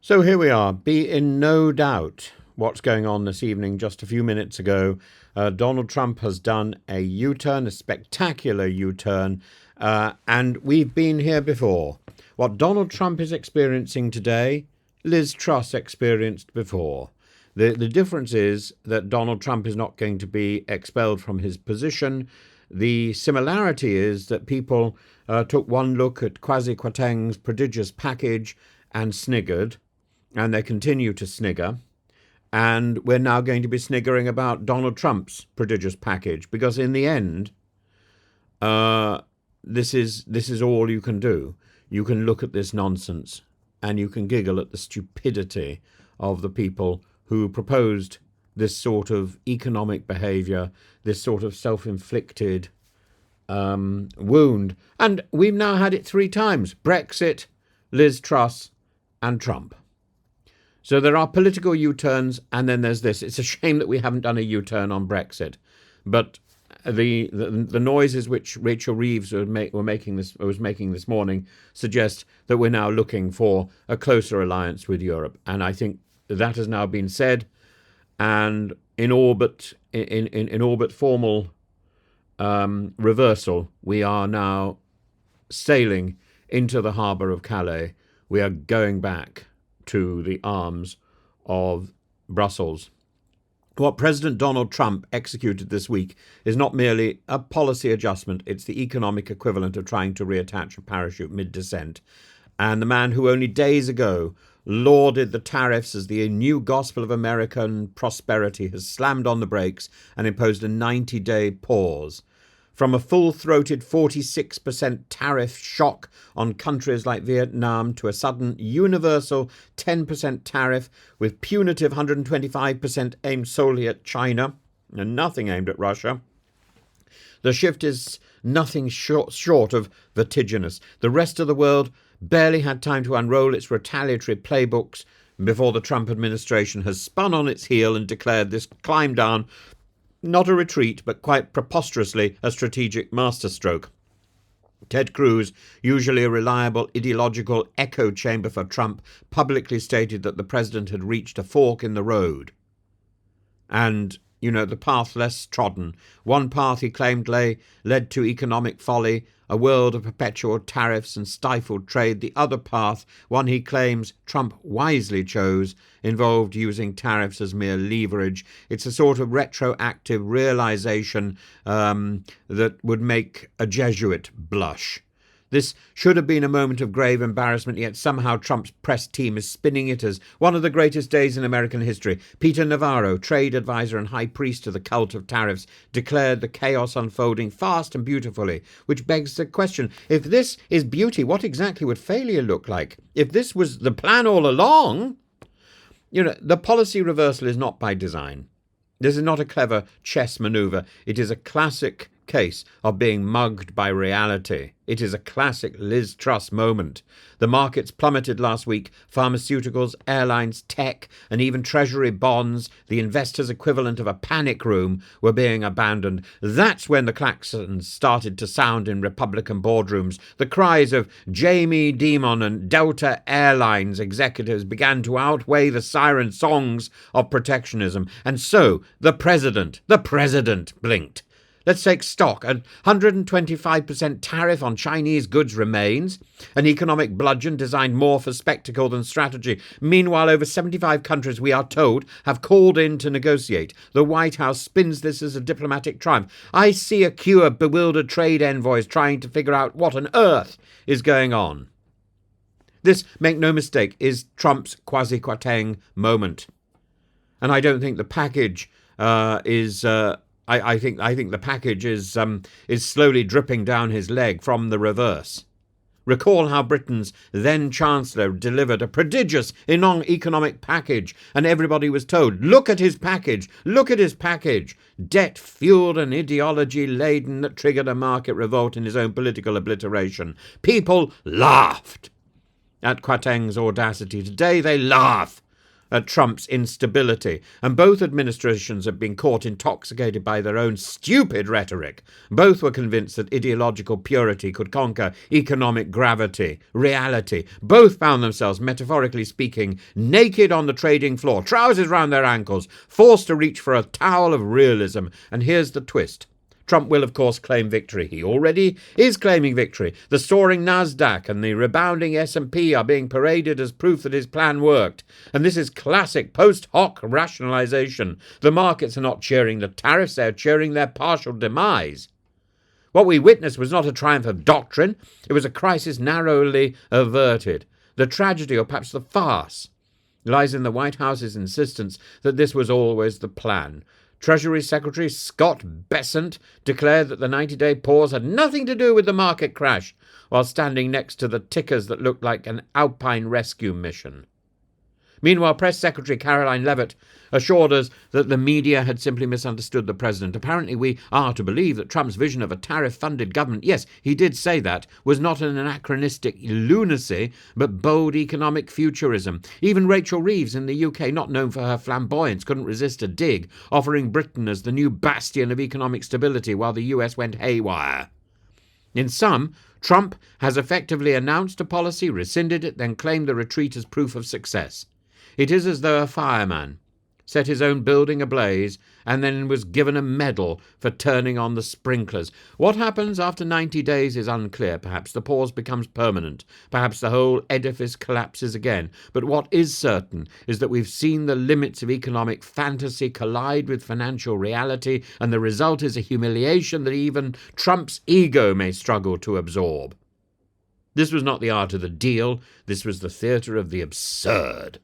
So here we are. Be in no doubt what's going on this evening. Just a few minutes ago, Donald Trump has done a U-turn, a spectacular U-turn, and we've been here before. What Donald Trump is experiencing today, Liz Truss experienced before. The difference is that Donald Trump is not going to be expelled from his position. The similarity is that people took one look at KWASI's prodigious package and sniggered, and they continue to snigger. And we're now going to be sniggering about Donald Trump's prodigious package, because in the end, this is all you can do. You can look at this nonsense and you can giggle at the stupidity of the people who proposed this sort of economic behaviour, this sort of self-inflicted wound. And we've now had it 3 times: Brexit, Liz Truss, and Trump. So there are political U-turns, and then there's this. It's a shame that we haven't done a U-turn on Brexit, but the noises which Rachel Reeves was making this morning suggest that we're now looking for a closer alliance with Europe, and I think that has now been said, and in all but formal reversal, we are now sailing into the harbour of Calais. We are going back to the arms of Brussels. What President Donald Trump executed this week is not merely a policy adjustment, it's the economic equivalent of trying to reattach a parachute mid-descent. And the man who only days ago lauded the tariffs as the new gospel of American prosperity has slammed on the brakes and imposed a 90-day pause. From a full-throated 46% tariff shock on countries like Vietnam to a sudden universal 10% tariff with punitive 125% aimed solely at China and nothing aimed at Russia, the shift is nothing short of vertiginous. The rest of the world barely had time to unroll its retaliatory playbooks before the Trump administration has spun on its heel and declared this climb down not a retreat, but quite preposterously a strategic masterstroke. Ted Cruz, usually a reliable ideological echo chamber for Trump, publicly stated that the president had reached a fork in the road. And, the path less trodden. One path, he claimed, led to economic folly, a world of perpetual tariffs and stifled trade. The other path, one he claims Trump wisely chose, involved using tariffs as mere leverage. It's a sort of retroactive realization that would make a Jesuit blush. This should have been a moment of grave embarrassment, yet somehow Trump's press team is spinning it as one of the greatest days in American history. Peter Navarro, trade advisor and high priest of the cult of tariffs, declared the chaos unfolding fast and beautifully, which begs the question, if this is beauty, what exactly would failure look like? If this was the plan all along, the policy reversal is not by design. This is not a clever chess maneuver. It is a classic case of being mugged by reality. It is a classic Liz Truss moment. The markets plummeted last week. Pharmaceuticals, airlines, tech, and even treasury bonds, the investors' equivalent of a panic room, were being abandoned. That's when the klaxons started to sound in Republican boardrooms. The cries of Jamie Dimon and Delta Airlines executives began to outweigh the siren songs of protectionism. And so the president blinked. Let's take stock. A 125% tariff on Chinese goods remains, an economic bludgeon designed more for spectacle than strategy. Meanwhile, over 75 countries, we are told, have called in to negotiate. The White House spins this as a diplomatic triumph. I see a queue of bewildered trade envoys trying to figure out what on earth is going on. This, make no mistake, is Trump's KWATENG moment. And I don't think the package is... I think the package is slowly dripping down his leg from the reverse. Recall how Britain's then Chancellor delivered a prodigious economic package, and everybody was told, look at his package, debt-fueled and ideology-laden that triggered a market revolt in his own political obliteration. People laughed at KWATENG's audacity. Today they laugh at Trump's instability, and both administrations have been caught intoxicated by their own stupid rhetoric. Both were convinced that ideological purity could conquer economic gravity, reality. Both found themselves, metaphorically speaking, naked on the trading floor, trousers round their ankles, forced to reach for a towel of realism. And here's the twist. Trump will, of course, claim victory. He already is claiming victory. The soaring Nasdaq and the rebounding S&P are being paraded as proof that his plan worked. And this is classic post hoc rationalization. The markets are not cheering the tariffs, they're cheering their partial demise. What we witnessed was not a triumph of doctrine. It was a crisis narrowly averted. The tragedy, or perhaps the farce, lies in the White House's insistence that this was always the plan. Treasury Secretary Scott Bessent declared that the 90-day pause had nothing to do with the market crash, while standing next to the tickers that looked like an Alpine rescue mission. Meanwhile, Press Secretary Caroline Leavitt assured us that the media had simply misunderstood the president. Apparently, we are to believe that Trump's vision of a tariff-funded government, yes, he did say that, was not an anachronistic lunacy, but bold economic futurism. Even Rachel Reeves in the UK, not known for her flamboyance, couldn't resist a dig, offering Britain as the new bastion of economic stability while the US went haywire. In sum, Trump has effectively announced a policy, rescinded it, then claimed the retreat as proof of success. It is as though a fireman set his own building ablaze and then was given a medal for turning on the sprinklers. What happens after 90 days is unclear. Perhaps the pause becomes permanent. Perhaps the whole edifice collapses again. But what is certain is that we've seen the limits of economic fantasy collide with financial reality, and the result is a humiliation that even Trump's ego may struggle to absorb. This was not the art of the deal. This was the theatre of the absurd.